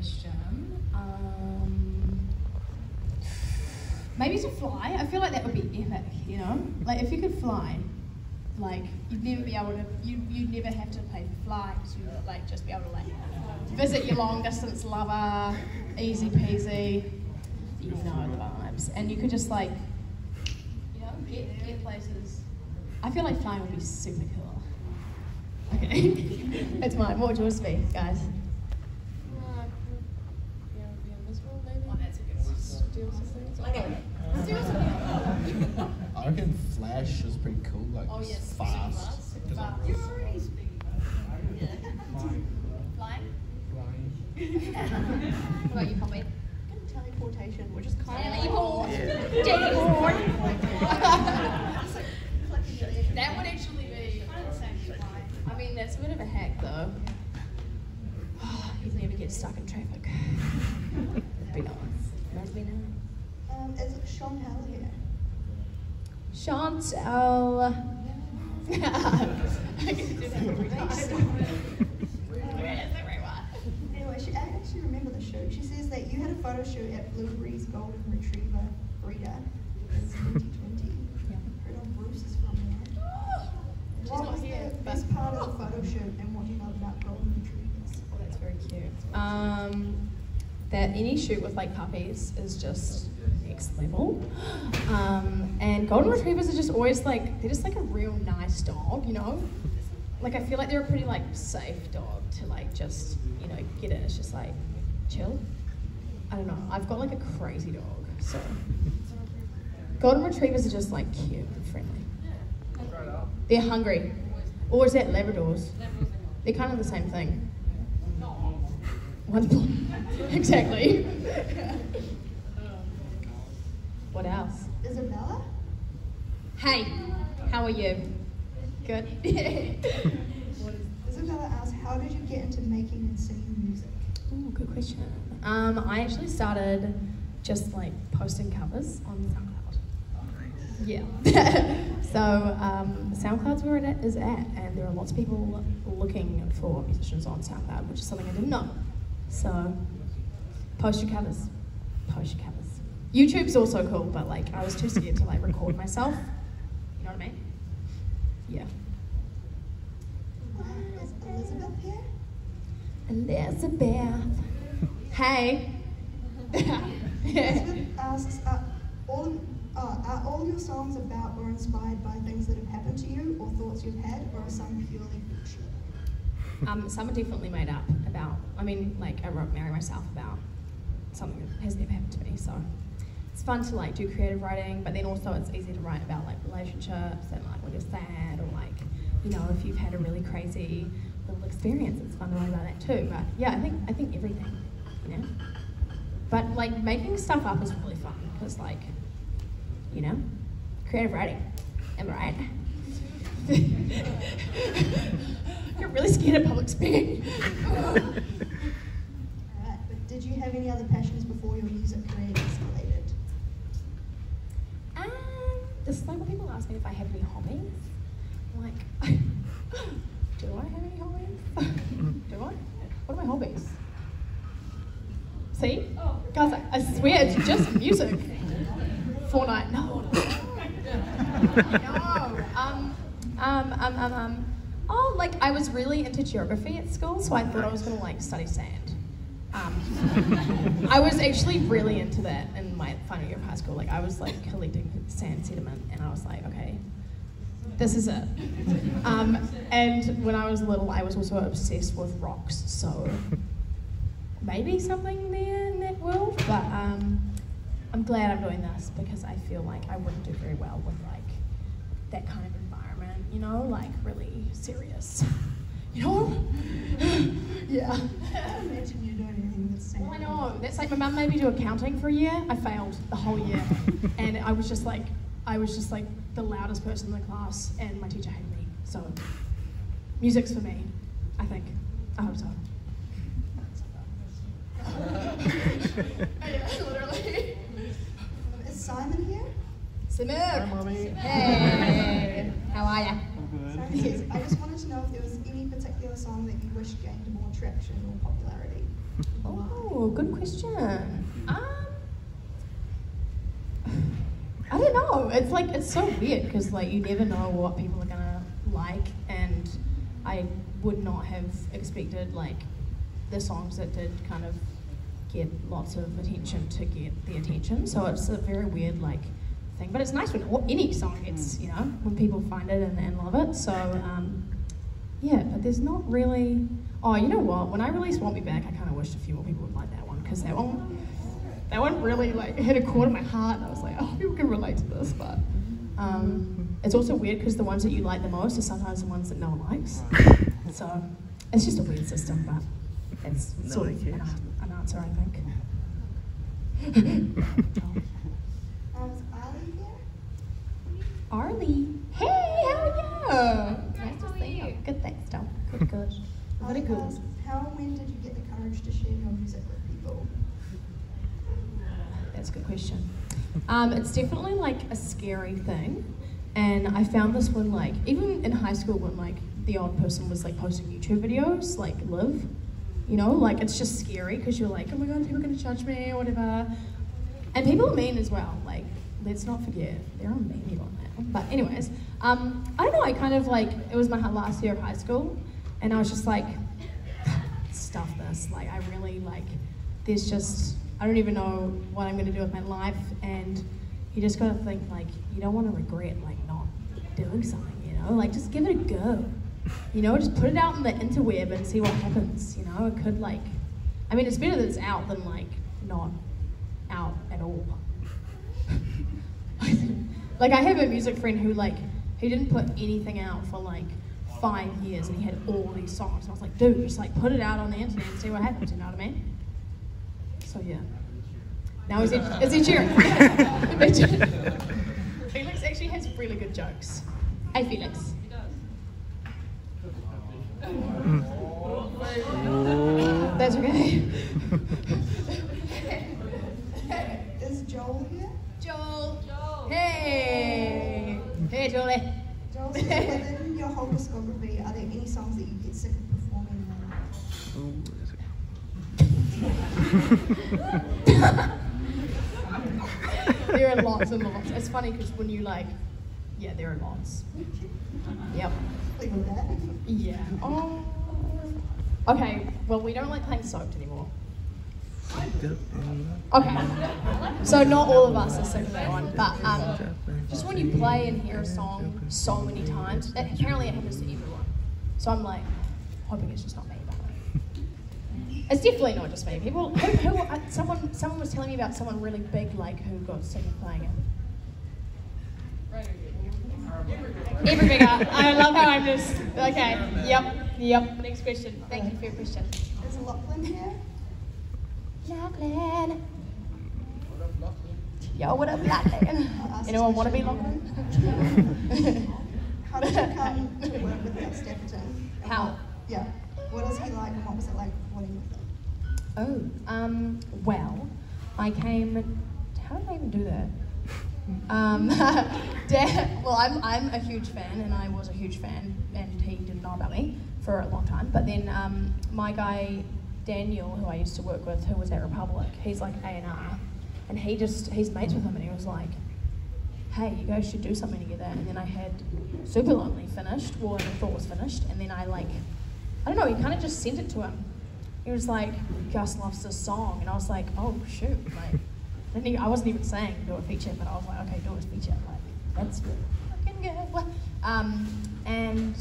question. Maybe to fly. I feel like that would be epic, you know? Like, if you could fly, like, you'd never be able to, you'd never have to pay for flights, you'd, like, just be able to, like, visit your long-distance lover, easy peasy, you know the vibes. And you could just, like, you know, get places. I feel like flying would be super cool. Okay, it's mine. What would yours be, guys? Be invisible, maybe? Oh, that's a good one. Steal some things. Okay. I reckon Flash is pretty cool, like just fast. Super fast. You're already speeding. Flying? What about you, Poppy? Teleportation, which is kind of Teleport! Yeah. Teleport! That would actually be kind of the same as flying. I mean, that's a bit of a hack, though. You'd never get stuck in traffic. Be nice. Nice be nice. Is Chantal here? Chantal. I can do that every time. That's the right one. Anyway, I actually remember the shoot. She says that you had a photo shoot at Blueberry's Golden Retriever breeder in 2020. Yeah. Her dog Bruce is from there. She's What not was here, the but- best part of the photo shoot, and what do you know about Golden Retrievers? Oh, that's very cute. That any shoot with like puppies is just next level. And golden retrievers are just always like, they're just like a real nice dog, you know? Like I feel like they're a pretty like safe dog to like just, you know, get in. It's just like, chill. I don't know, I've got like a crazy dog, so. Golden retrievers are just like cute and friendly. They're hungry. Or is that Labradors? They're kind of the same thing. Wonderful. Exactly. What else? Isabella? Hey, how are you? Good. Isabella asks, how did you get into making and singing music? Ooh, good question. I actually started just like posting covers on SoundCloud. Yeah. So SoundCloud's where it is at, and there are lots of people looking for musicians on SoundCloud, which is something I didn't know. So post your covers. Post your covers. YouTube's also cool, but like I was too scared to like record myself. You know what I mean? Yeah. Is Elizabeth here? Elizabeth. Hey. Elizabeth asks, are all your songs about or inspired by things that have happened to you or thoughts you've had, or are some purely fiction? Some are definitely made up about, I mean, like I wrote Marry Myself about something that has never happened to me, so it's fun to like do creative writing, but then also it's easy to write about like relationships and like when you're sad, or like, you know, if you've had a really crazy little experience, it's fun to write about that too. But yeah, I think everything, you know. But like making stuff up is really fun because like, you know, creative writing. Am I right? You're really scared of public speaking. Alright, but did you have any other passions before your music career escalated? This is like when people ask me if I have any hobbies. I'm like, do I have any hobbies? Do I? What are my hobbies? See? Guys, I swear it's just music. Fortnite, no. No. Oh, like I was really into geography at school, so I thought I was gonna like study sand. I was actually really into that in my final year of high school. Like I was like collecting sand sediment, and I was like, okay, this is it. And when I was little, I was also obsessed with rocks, so maybe something there in that world. But I'm glad I'm doing this because I feel like I wouldn't do very well with like that kind of environment, you know, like really serious, you know? Yeah. Imagine you doing anything that's same. Well, I know. That's like my mum made me do accounting for a year. I failed the whole year, and I was just like the loudest person in the class, and my teacher hated me. So, music's for me, I think. I hope so. Yeah, literally. Is Simon here? Simon. Hi, Mommy. Hey. How are ya? Simon says, I just wanted to know if there was any particular song that you wish gained more traction or popularity. Oh. Oh, good question. I don't know. It's like, it's so weird because like you never know what people are gonna like, and I would not have expected like the songs that did kind of get lots of attention to get the attention. So it's a very weird like thing, but it's nice when any song gets, you know, when people find it and love it. So yeah, but there's not really. Oh, you know what? When I released "Want Me Back," I kind of wished a few more people would like that one because that one really like hit a chord in my heart, and I was like, oh, people can relate to this. But it's also weird because the ones that you like the most are sometimes the ones that no one likes. So it's just a weird system, but it's sort of an answer, I think. Is Arlie here? Arlie, hey, how are you? Nice to see you. Good, thanks, Dom. Good. Very good. How and when did you get the courage to share your music with people? That's a good question. It's definitely like a scary thing, and I found this when like even in high school when like the odd person was like posting YouTube videos like Liv, you know, like it's just scary because you're like, oh my god, people are gonna judge me or whatever, and people are mean as well. Like let's not forget there are mean people on there. But anyways, I don't know. I kind of like it was my last year of high school, and I was just like, stuff this. Like I really like. There's just. I don't even know what I'm gonna do with my life, and you just gotta think like you don't want to regret like not doing something, you know, like just give it a go, you know, just put it out in the interweb and see what happens, you know. It could like, I mean, it's better that it's out than like not out at all. Like I have a music friend who like he didn't put anything out for like 5 years, and he had all these songs. And I was like, dude, just like put it out on the internet and see what happens, you know what I mean? So yeah. Now is he cheering? Felix actually has really good jokes. Hey Felix. He does. That's okay. Is Joel here? Joel. Hey. Hey Jolie. Joel, so within your whole discography, are there any songs that you get sick of performing? There are lots and lots. It's funny because when you like, yeah, there are lots. Yep. Like that? Yeah. Oh. Okay. Well, we don't like playing Soaked anymore. Okay. So not all of us are sick of that one, but just when you play and hear a song so many times, apparently it happens to everyone. So I'm like, hoping it's just not me. It's definitely not just me. People, someone was telling me about someone really big, like who got sick of playing it. Every bigger. I love how I'm just okay. Yep. Next question. Thank you for your question. Is Lachlan here? Lachlan. Yo, what up, Lachlan? Anyone want to be Lachlan? How did you come to work with Matt Stepperton? How? Yeah. What is he like, and what was it like working with him? Well, I came. How did I even do that? Well, I'm a huge fan, and I was a huge fan, and he didn't know about me for a long time. But then my guy Daniel, who I used to work with, who was at Republic, he's like A&R, and he's mates with him, and he was like, hey, you guys should do something together. And then I had Super Lonely finished, well, I thought was finished, and then I don't know, he kind of just sent it to him. He was like, Gus loves this song, and I was like, oh shoot, like, I wasn't even saying do a feature, but I was like, okay, do a feature, like, that's fucking good. And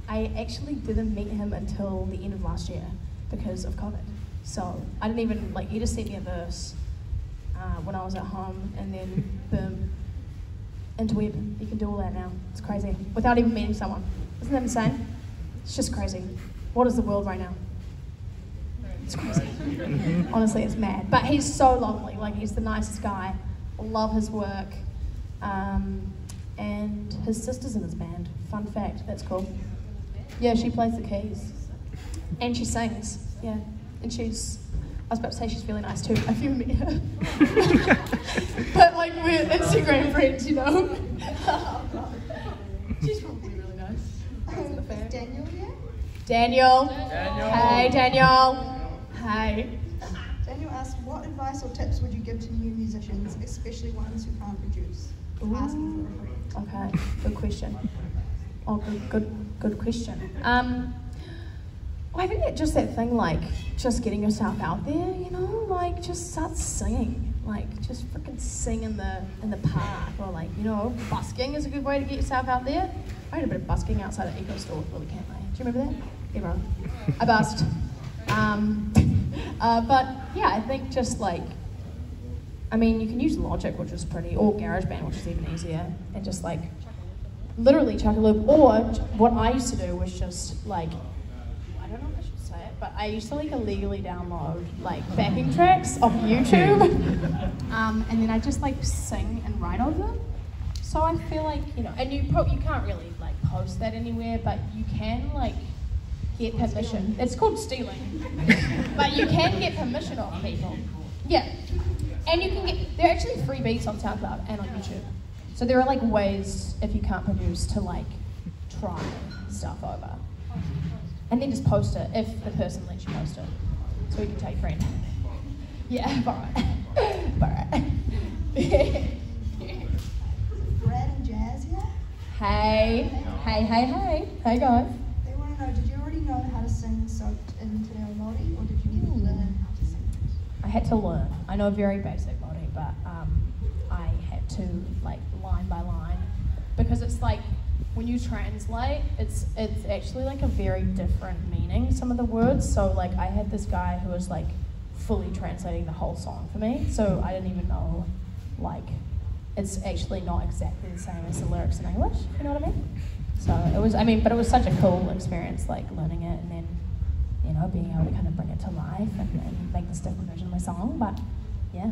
I actually didn't meet him until the end of last year because of COVID. So I didn't even, like, he just sent me a verse when I was at home, and then boom, interweb, you can do all that now. It's crazy, without even meeting someone. Isn't that insane? It's just crazy. What is the world right now? It's crazy. Honestly, it's mad. But he's so lovely. Like, he's the nicest guy. Love his work. And his sister's in his band. Fun fact. That's cool. Yeah, she plays the keys. And she sings. Yeah. And I was about to say she's really nice too. If you met her. But like, we're Instagram friends, you know? She's probably really nice. Is Daniel here? Daniel. Hey, Daniel. Hey. Daniel asks, what advice or tips would you give to new musicians, especially ones who can't produce? Asking for a friend. Okay, good question. Oh, good question. Well, I think it's just that thing, like, just getting yourself out there, you know, like, just start singing. Like, just freaking sing in the park, or like, you know, busking is a good way to get yourself out there. I had a bit of busking outside of Eco Store for the cafe. Do you remember that? Yeah, bro. I busked. But yeah, I think just like, I mean, you can use Logic, which is pretty, or GarageBand, which is even easier, and just like, literally chuck a loop. Or what I used to do was just like, I don't know if I should say it, but I used to like illegally download like backing tracks off YouTube, and then I just like sing and write over them. So I feel like, you know, and you can't really like post that anywhere, but you can like get permission. It's called stealing, but you can get permission off people. Yeah, and you can get, there are actually free beats on SoundCloud and on YouTube. So there are like ways, if you can't produce, to like try stuff over. And then just post it if the person lets you post it. So you can tell your friend. Yeah, alright. Brad and Jazz here? Hey guys. They want to know, did you already know how to sing Soaked into their Lottie, or did you need to learn how to sing? I had to learn. I know very basic body, but I had to like line by line, because it's like when you translate, it's actually like a very different meaning, some of the words. So like I had this guy who was like fully translating the whole song for me, so I didn't even know, like, it's actually not exactly the same as the lyrics in English, you know what I mean? So it was, but it was such a cool experience, like learning it and then, you know, being able to kind of bring it to life and make this different version of my song. But yeah,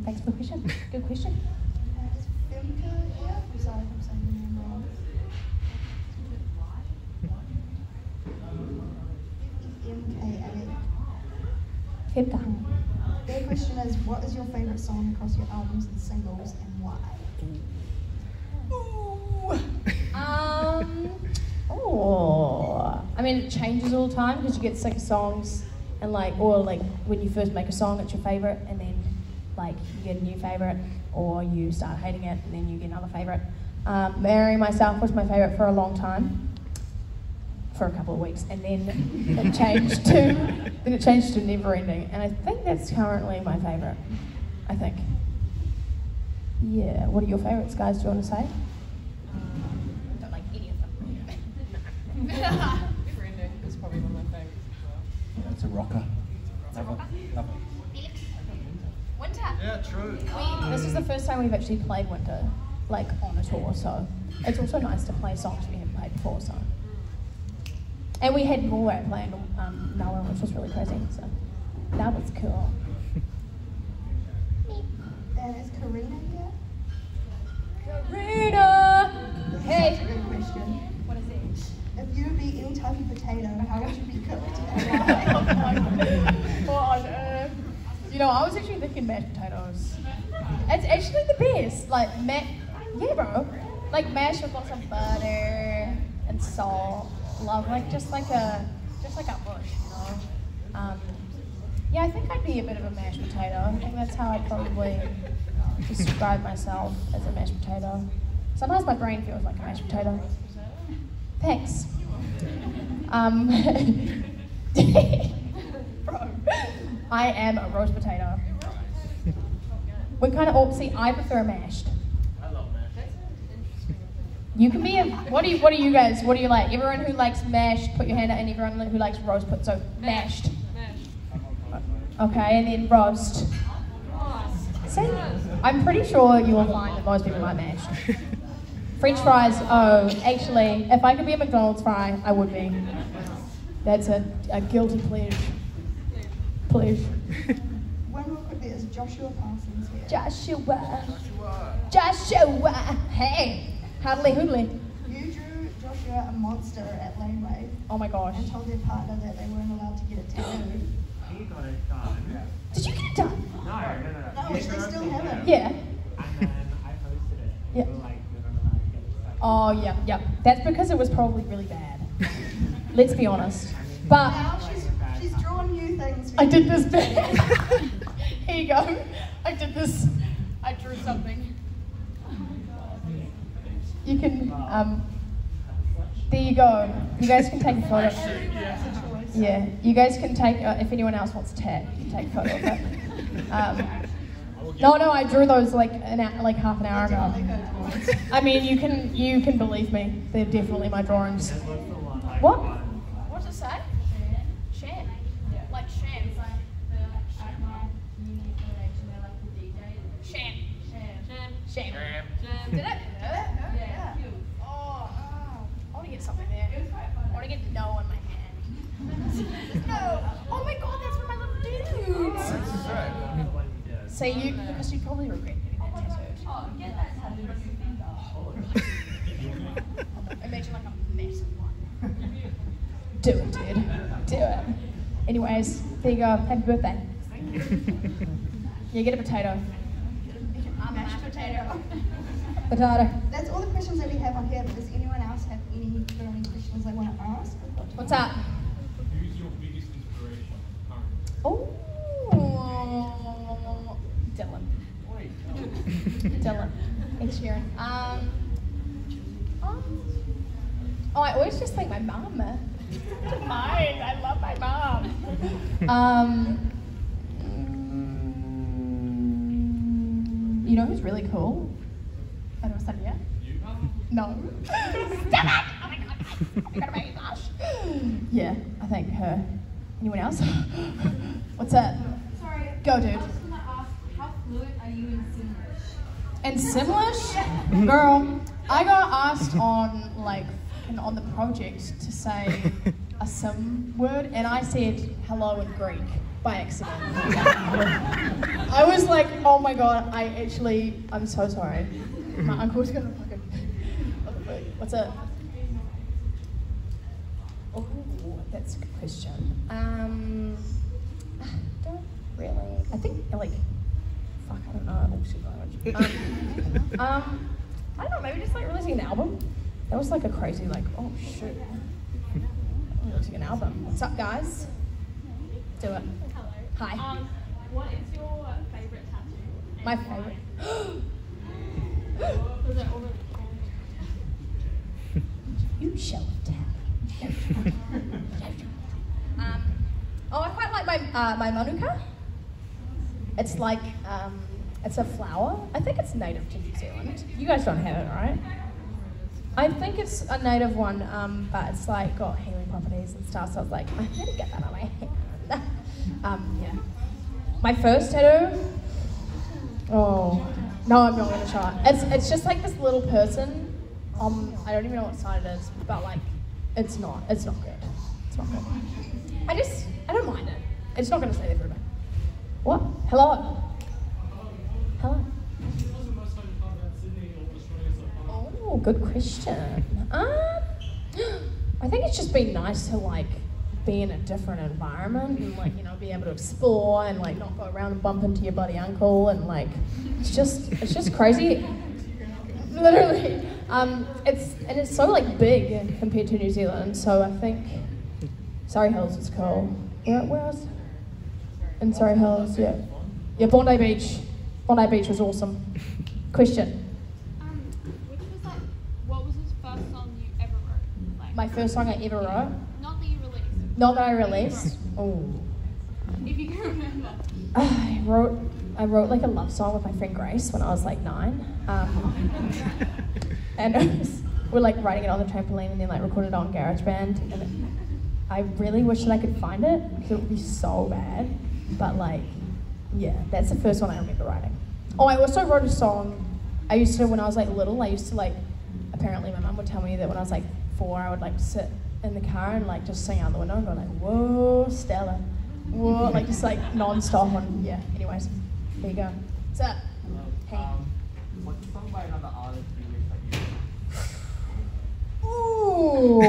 thanks for the question. Good question. Is Femke here? I'm sorry if I'm saying your name wrong. Femke. Femke. Their question is, what is your favourite song across your albums and singles, and why? I mean, it changes all the time because you get sick of songs, and like, or like when you first make a song, it's your favourite, and then like you get a new favourite, or you start hating it, and then you get another favourite. Marrying Myself was my favourite for a long time, for a couple of weeks, and then it changed to Never Ending, and I think that's currently my favourite. I think. Yeah. What are your favourites, guys? Do you want to say? Don't like any of them. Never Ending is probably one of my favourites as well. Yeah, it's a rocker. Love it. Winter. Yeah, true. This is the first time we've actually played Winter, like on a tour, so it's also nice to play songs we haven't played before. So, and we had Norway playing Noah, which was really crazy. So that was cool. And is Karina here? Karina. Hey. That's a good question. What is it? If you would be any type of potato, how would you be cooked? What on earth? You know, I was actually thinking mashed potatoes. It's actually the best. Like, yeah, bro. Like mashed with lots of butter and salt. Love, like just like a bush, you know. Yeah, I think I'd be a bit of a mashed potato. I think that's how I'd probably describe myself, as a mashed potato. Sometimes my brain feels like a mashed potato. Thanks. Bro, I am a roast potato. We kind of all see. I prefer mashed. I love mashed. You can be a. What do you guys? What do you like? Everyone who likes mashed, put your hand up, and everyone who likes roast, put so mashed. Okay, and then roast. See, I'm pretty sure you will find that most people like mashed. French fries. Oh, actually, if I could be a McDonald's fry, I would be. That's a guilty pledge. Pledge. One more quickly is Joshua Parsons here. Joshua. Hey, hardly hoodly. You drew Joshua a monster at Laneway Oh my gosh. and told their partner that they weren't allowed to get a tattoo. He got it done. Did you get it done? No. No, which they still haven't. Yeah. And then I posted it. Yeah. We were like, we're not allowed to get it. Oh, yeah. That's because it was probably really bad. Let's be honest. But Now she's drawn new things demonstrate. I did this bit. Here you go. I did this. I drew something. You can, there you go. You guys can take a photo. Yeah, you guys can take, if anyone else wants to tag, you can take a photo of it. No, I drew those like half an hour ago. I mean, you can believe me. They're definitely my drawings. What? What's it say? Shan. Like Shan. Shan. Did it? Yeah. Oh, I want to get something there. I want to get no on my hand. No. Oh my god, that's for my little dudes. So because you probably regret getting that tattooed. Oh, get that tattooed on your finger. Imagine like a massive one. Do it, dude. Do it. Anyways, there you go. Happy birthday. You get a potato. Mashed potato. Potato. That's all the questions that we have on here, but does anyone else have any burning questions they want to ask? What's up? Who's your biggest inspiration currently? Oh, Dylan. Dylan. Thanks, Sharon. I always just think my mum. Mine. I love my mom. You know who's really cool? I don't know, Sonia? No. Stop it! Oh my god, guys. Oh my god, my gosh. Yeah, I think her. Anyone else? What's that? Sorry. Go, dude. I was just gonna ask, how fluent are you in Simlish? And Simlish? Girl, I got asked on the project to say a sim word, and I said hello in Greek by accident. I was like, oh my god, I'm so sorry. My uncle's gonna fucking, what's up? Oh, that's a good question. Don't really, I think I don't know, I don't know, maybe just releasing an album. That was a crazy, oh shoot. I'm releasing an album. What's up, guys? Do it. Hello. Hi. What is your favourite tattoo? My favorite. Was it already? You shall tell. I quite like my manuka. It's it's a flower. I think it's native to New Zealand. You guys don't have it, right? I think it's a native one, but it's got healing properties and stuff. So I was like, I need to get that on my hand. Yeah. My first tattoo. Oh no, I'm not gonna try. It's just this little person. I don't even know what side it is, but it's not good. It's not good. I don't mind it. It's not gonna stay there for a bit. What? Hello. Hello. What's the most fun part about Sydney or Australia so far? Oh, good question. I think it's just been nice to be in a different environment and be able to explore and not go around and bump into your buddy uncle and it's just crazy. Literally. It's so big compared to New Zealand, so I think Surrey Hills is cool. Where else? In Surrey Hills, yeah. Yeah, Bondi Beach. Bondi Beach was awesome. Question. Which was what was his first song you ever wrote? My first song I ever wrote? Not that you released. Not that I released. Oh. If you can remember. I wrote a love song with my friend Grace when I was 9. And we're writing it on the trampoline and then recorded it on GarageBand. And I really wish that I could find it because it would be so bad. But yeah, that's the first one I remember writing. Oh, I also wrote a song. I used to, when I was little, apparently my mum would tell me that when I was 4, I would sit in the car and just sing out the window and go whoa, Stella, whoa, just non-stop on, yeah, anyways, there you go. What's up? Hey. What's a song by another artist you wish that you Ooh.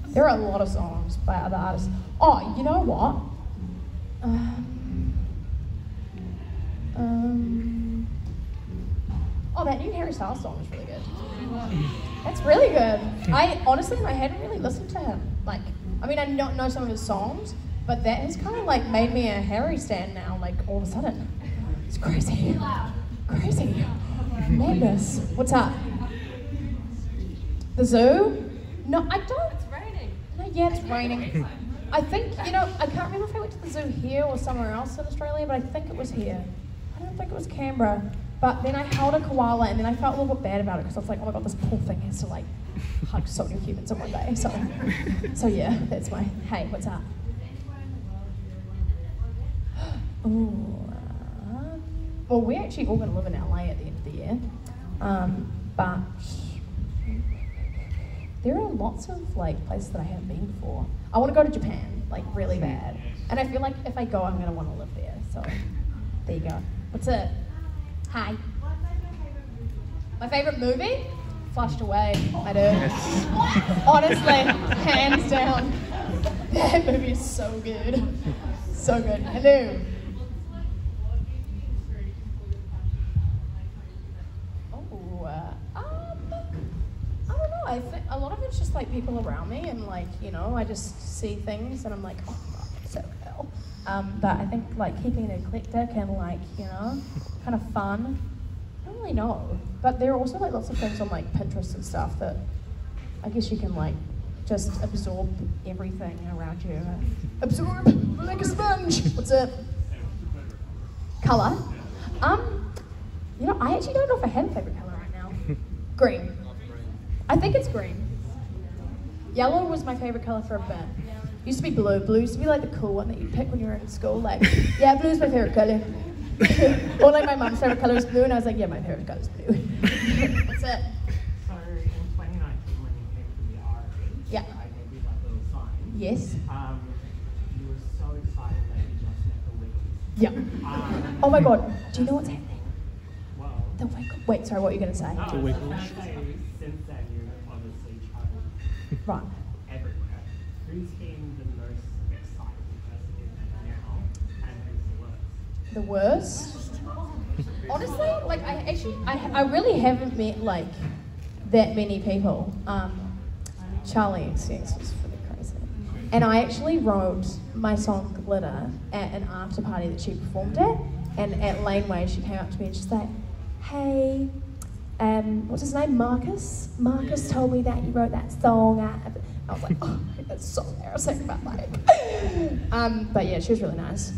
There are a lot of songs by other artists. Oh, you know what? Oh, that new Harry Styles song is really good. That's really good. I honestly, I hadn't really listened to him. I mean, I don't know some of his songs, but that has kind of like made me a Harry stan now, like all of a sudden. It's crazy. Crazy. Madness. What's up? The zoo? No, I don't. It's raining. No, yeah, it's raining. I think, you know, I can't remember if I went to the zoo here or somewhere else in Australia, but I think it was here. I don't think it was Canberra. But then I held a koala and then I felt a little bit bad about it because I was like, oh my god, this poor thing has to like hug so many humans in one day. So yeah, that's my, hey, what's up? Ooh, well, we're actually all going to live in LA at the end of the year. But there are lots of like places that I haven't been before. I want to go to Japan, like really bad. And I feel like if I go, I'm going to want to live there. So there you go. What's it? Hi. My favorite movie? Flushed Away, I do. Yes. Honestly, hands down. That movie is so good. So good. Hello. I don't know. I think a lot of it's just like people around me, and like, you know, I just see things and I'm like, oh god, that's so cool. But I think like keeping it eclectic and like, you know, kind of fun. I don't really know. But there are also like lots of things on like Pinterest and stuff that I guess you can like just absorb everything around you. Absorb like a sponge. What's it? Colour? You know, I actually don't know if I have a favourite colour right now. Green. I think it's green. Yellow was my favourite colour for a bit. Used to be blue. Blue used to be like the cool one that you pick when you were in school. Like, yeah, blue's my favourite colour. Or like my mom's favourite colour is blue, and I was like, yeah, my favourite colour is blue. What's it? So in 2019, when you came to the RH, Yeah. I gave you that little sign. Yes. You were so excited that you just met the Wiggles. Yeah. Oh my god, do you know what's happening? Well, The Wiggles. Wait, sorry, what were you going to say? The Wiggles. Since then, you've obviously traveled Right. everywhere. Who's been the most exciting person now, and who's the worst? The worst? Honestly, like I really haven't met like that many people. Charlie XCX was really crazy. And I actually wrote my song Glitter at an after party that she performed at. And at Laneway, she came up to me and she's like, hey, what's his name? Marcus? Marcus told me that you wrote that song. I was like, oh, that's so embarrassing, but like, but yeah, she was really nice.